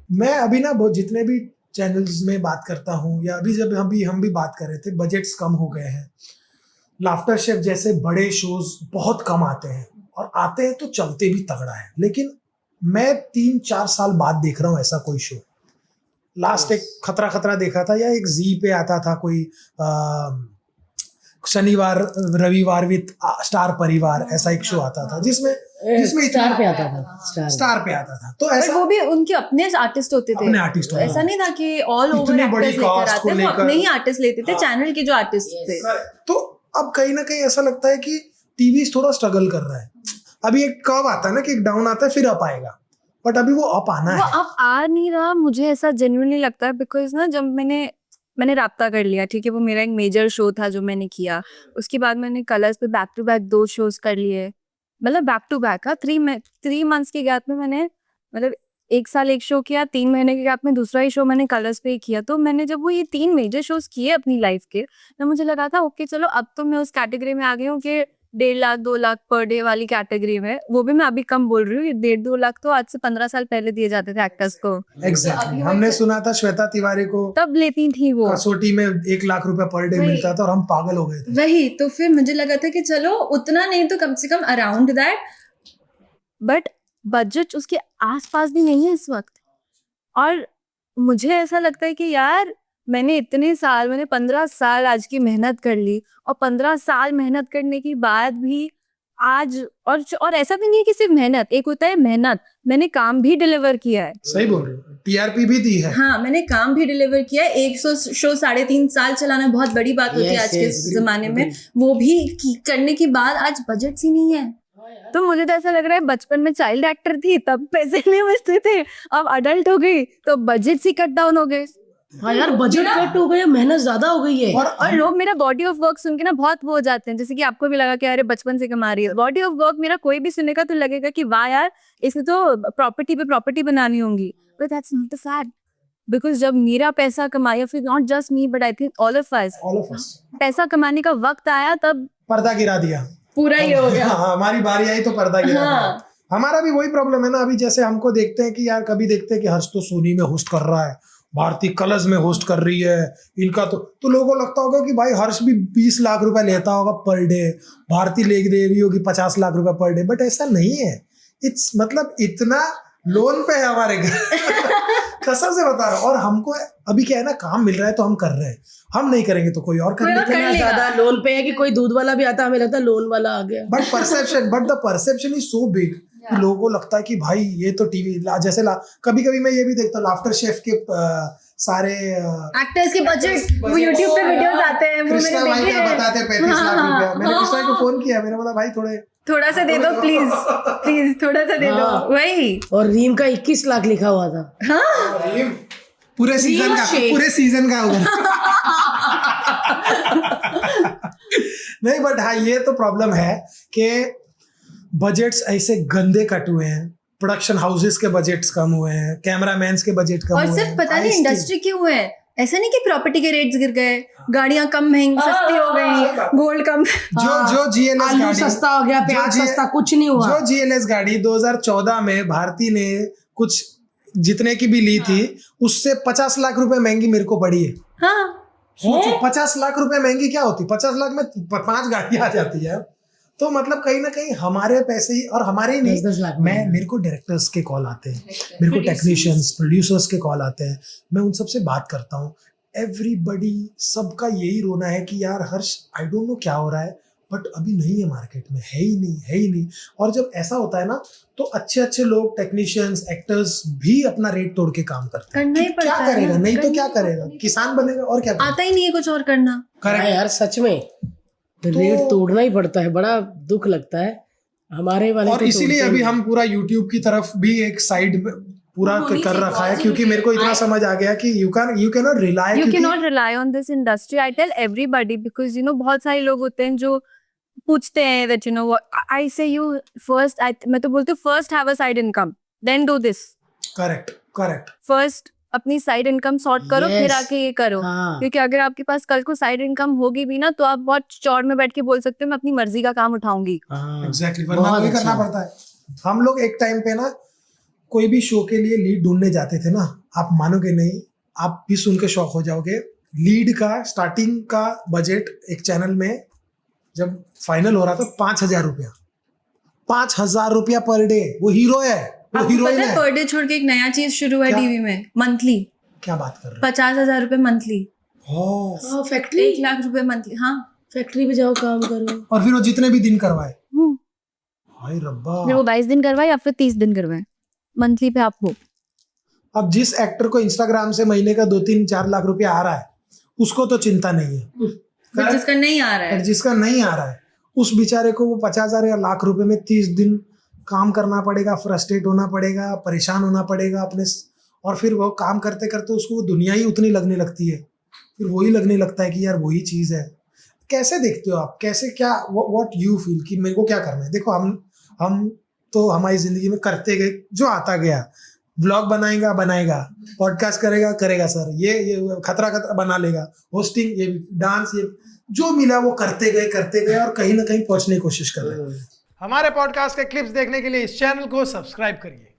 मैं अभी ना बहुत जितने भी चैनल्स में बात करता हूँ या अभी जब हम भी बात कर रहे थे, बजट्स कम हो गए हैं। लाफ्टर शेफ जैसे बड़े शोज बहुत कम आते हैं, और आते हैं तो चलते भी तगड़ा है। लेकिन मैं 3-4 साल बाद देख रहा हूँ ऐसा कोई शो। लास्ट एक खतरा खतरा देखा था, या एक जी पे आता था कोई शनिवार रविवार विद स्टार परिवार, ऐसा एक शो आता था जिसमें स्टार पे आता था। स्टार पे आता था। तो पर ऐसा वो भी उनके अपने आर्टिस्ट होते थे, अपने आर्टिस्ट ऐसा नहीं था कि ऑल ओवर इतनी बड़ी एक्टर्स लेकर cast को आते, वो लेकर- अपने ही आर्टिस्ट लेते थे, हाँ। चैनल के जो आर्टिस्ट थे। तो अब कहीं ना कहीं ऐसा लगता है कि टीवी थोड़ा स्ट्रगल कर रहा है। अभी एक कब आता है ना कि एक डाउन आता है फिर अप आएगा, बट अभी वो अप आना वो है। अब आ नहीं रहा, मुझे ऐसा जेन्युइनली लगता है। बिकॉज ना जब मैंने राब्ता कर लिया, ठीक है, वो मेरा एक मेजर शो था जो मैंने किया। उसके बाद मैंने कलर्स पे बैक टू बैक 2 शोज कर लिए, मतलब बैक टू बैक। 3 मंथ्स के गैप में मैंने, मतलब 1 साल एक शो किया, 3 महीने के गैप में दूसरा ही शो मैंने कलर्स पे ही किया। तो मैंने जब वो ये 3 मेजर शोज किए अपनी लाइफ के, तो मुझे लगा था ओके चलो अब तो मैं उस कैटेगरी में आ गई हूँ कि 1.5 लाख 2 लाख पर डे वाली कैटेगरी में। वो भी मैं अभी कम बोल रही हूँ, ये 1.5-2 लाख तो आज से 15 साल पहले दिए जाते थे एक्टर्स को, एग्जैक्टली हमने सुना था श्वेता तिवारी को तब लेती थी वो। कसौटी में 1 लाख रुपए पर डे वही। मिलता था और हम पागल हो गए थे। वही तो फिर मुझे लगा था कि चलो उतना नहीं तो कम से come around that, but budget उसके आसपास भी नहीं है इस वक्त। और मुझे ऐसा लगता है कि यार मैंने 15 साल आज की मेहनत कर ली, और 15 साल मेहनत करने के बाद भी आज, और ऐसा भी नहीं है कि सिर्फ मेहनत, एक होता है मेहनत, मैंने काम भी डिलीवर किया है। सही बोल रहे हो, टीआरपी भी दी है। हाँ, मैंने काम भी डिलीवर किया है। 100 शो 3.5 साल चलाना बहुत बड़ी बात होती है आज के जमाने में, वो भी करने के बाद आज बजट ही नहीं है। तो मुझे तो ऐसा लग रहा है बचपन में चाइल्ड एक्टर थी तब पैसे नहीं बचते थे, अब अडल्ट हो गई तो बजट ही कट डाउन हो गए। हाँ यार, बजट कट हो गया, मेहनत ज्यादा हो गई है। और लोग मेरा बॉडी ऑफ वर्क सुन के ना बहुत वो हो जाते हैं, जैसे कि आपको भी लगा कि अरे बचपन से कमा रही है। बॉडी ऑफ वर्क मेरा कोई भी सुनेगा तो लगेगा कि वाह यार, इसने तो प्रॉपर्टी पे प्रॉपर्टी बनानी होंगी, but that's not the fact. Because जब मेरा पैसा कमाया, फिर not just me but I think all of us, पैसा कमाने का वक्त आया तब पर्दा गिरा दिया, पूरा ही हो गया। हाँ, हमारी बारी आई तो पर्दा गिरा दिया। हाँ। हमारा भी वही प्रॉब्लम है ना। अभी जैसे हमको देखते हैं कि यार, कभी देखते हैं कि हर्ष तो सोनी में होस्ट कर रहा है, भारती कलर्स में होस्ट कर रही है, इनका तो लोगों को लगता होगा कि भाई हर्ष भी 20 लाख रुपए लेता होगा पर डे, भारती ले दे रही होगी 50 लाख रुपए पर डे, बट ऐसा नहीं है। इट्स मतलब इतना लोन पे है हमारे घर कसम से बता रहा हूँ। और हमको अभी क्या है ना, काम मिल रहा है तो हम कर रहे हैं, हम नहीं करेंगे तो कोई और कर लेगा। इतना ज्यादा लोन पे है कि कोई दूध वाला भी आता है, हमें लगता है लोन वाला आ गया। But the perception is so big कि लोगों को लगता है कि भाई ये तो टीवी जैसे कभी कभी मैं ये भी देखता हूँ, लाफ्टर शेफ के सारे एक्टर्स के बजट वो YouTube पे वीडियोस आते हैं, वो कृष्णा मैंने भाई देखे क्या हैं। बताते हैं 35 लाख रुपया। मैंने कृष्णा को फोन किया, मैंने बोला भाई थोड़ा सा दे दो प्लीज, प्लीज थोड़ा सा दे दो। हाँ। वही और रीम का 21 लाख लिखा हुआ था। हाँ, पूरे सीजन का होगा। नहीं, बट हाँ ये तो प्रॉब्लम है कि बजट्स ऐसे गंदे कट हुए हैं, प्रोडक्शन हाउसेस के बजट्स कम हुए हैं, कैमरामैन्स के बजट कम हुए और हैं। सिर्फ पता नहीं इंडस्ट्री क्यों हुए हैं, ऐसा नहीं कि प्रॉपर्टी के रेट्स गिर गए, गाड़ियां कम महंगी सस्ती हो गई, गोल्ड कम। जो जीएलएस आलू गाड़ी सस्ता हो गया, प्याज सस्ता, कुछ नहीं हुआ। जो जीएलएस गाड़ी 2014 में भारती ने कुछ जितने की भी ली थी, उससे 50 लाख रुपए महंगी मेरे को पड़ी है। हाँ, सोचो 50 लाख रुपए महंगी क्या होती, 50 लाख में 5 गाड़ियां आ जाती है। तो मतलब कहीं ना कहीं हमारे पैसे ही, और हमारे ही 10 नहीं, लाख मेरे को डायरेक्टर्स के कॉल आते हैं, मेरे को टेक्नीशियंस प्रोड्यूसर्स के कॉल आते हैं, मैं उन सबसे बात करता हूँ। एवरीबडी, सबका यही रोना है कि यार हर्ष आई डोंट नो क्या हो रहा है, बट अभी नहीं है, मार्केट में है ही नहीं। और जब ऐसा होता है ना, तो अच्छे लोग, टेक्नीशियंस, एक्टर्स भी अपना रेट तोड़ के काम करते हैं। करना ही पड़ता क्या है करेगा, ना, नहीं तो करना क्या ही करेगा, किसान बनेगा और क्या करेगा? आता ही नहीं है कुछ और करना। हाँ यार सच में रेट तोड़ना ही पड़ता है, बड़ा दुख लगता है हमारे वाले। और तो इसीलिए तोड़ते अभी नहीं। हम पूरा YouTube की तरफ भी एक साइड पूरा कर रखा है, क्योंकि मेरे को इतना समझ आ गया कि you cannot rely, You क्योंकि cannot rely on this industry. I tell everybody because you know बहुत सारे लोग होते हैं जो पूछते हैं that you know what I say you first. मैं तो बोलती हूँ first have a side income, then do this. Correct First अपनी साइड इनकम सॉर्ट करो, Yes. फिर आके ये करो। हाँ। क्योंकि अगर आपके पास कल को साइड इनकम होगी भी ना, तो आप बहुत चौड़ में बैठ के बोल सकते हो मैं अपनी मर्जी का काम उठाऊंगी। हाँ, एग्जैक्टली, वरना बहुत वही करना अच्छा। पड़ता है। हम लोग एक टाइम पे ना कोई भी शो के लिए लीड ढूंढने जाते थे ना, आप मानोगे नहीं, आप भी सुन के शौक हो जाओगे। लीड का स्टार्टिंग का बजट एक चैनल में जब फाइनल हो रहा था 5,000 रुपया, 5,000 रुपया पर डे। वो हीरो है, वो आपको हीरोइन पता है है। पर डे छोड़ के एक नया चीज शुरू हुआ है क्या? टीवी में, मंथली क्या बात कर रहे 50,000 रुपए मंथली, हो? हाँ फैक्ट्री 1 लाख रुपए मंथली। हाँ फैक्ट्री पे जाओ काम करो। और फिर वो जितने भी दिन करवाए, हम्म, हाय रब्बा। फिर वो 22 दिन करवाए या फिर 30 दिन करवाए, मंथली पे आपको। अब जिस एक्टर को इंस्टाग्राम से महीने का 2-3-4 लाख रुपया आ रहा है, उसको तो चिंता नहीं है। बट जिसका नहीं आ रहा और है, जिसका नहीं आ रहा है, उस बेचारे को वो 50,000 या लाख रुपए में 30 दिन काम करना पड़ेगा, फ्रस्ट्रेट होना पड़ेगा, परेशान होना पड़ेगा अपने और फिर वो काम करते करते उसको वो दुनिया ही उतनी लगने लगती है, फिर वही लगने लगता है कि यार वही चीज़ है। कैसे देखते हो आप, कैसे क्या व्हाट यू फील कि मेरे को क्या करना है? देखो हम तो हमारी ज़िंदगी में करते गए, जो आता गया। व्लॉग बनाएगा, पॉडकास्ट करेगा सर, ये खतरा बना लेगा, होस्टिंग, ये डांस, ये जो मिला वो करते गए और कहीं ना कहीं पहुंचने की कोशिश कर रहे हैं। हमारे पॉडकास्ट के क्लिप्स देखने के लिए इस चैनल को सब्सक्राइब करिए।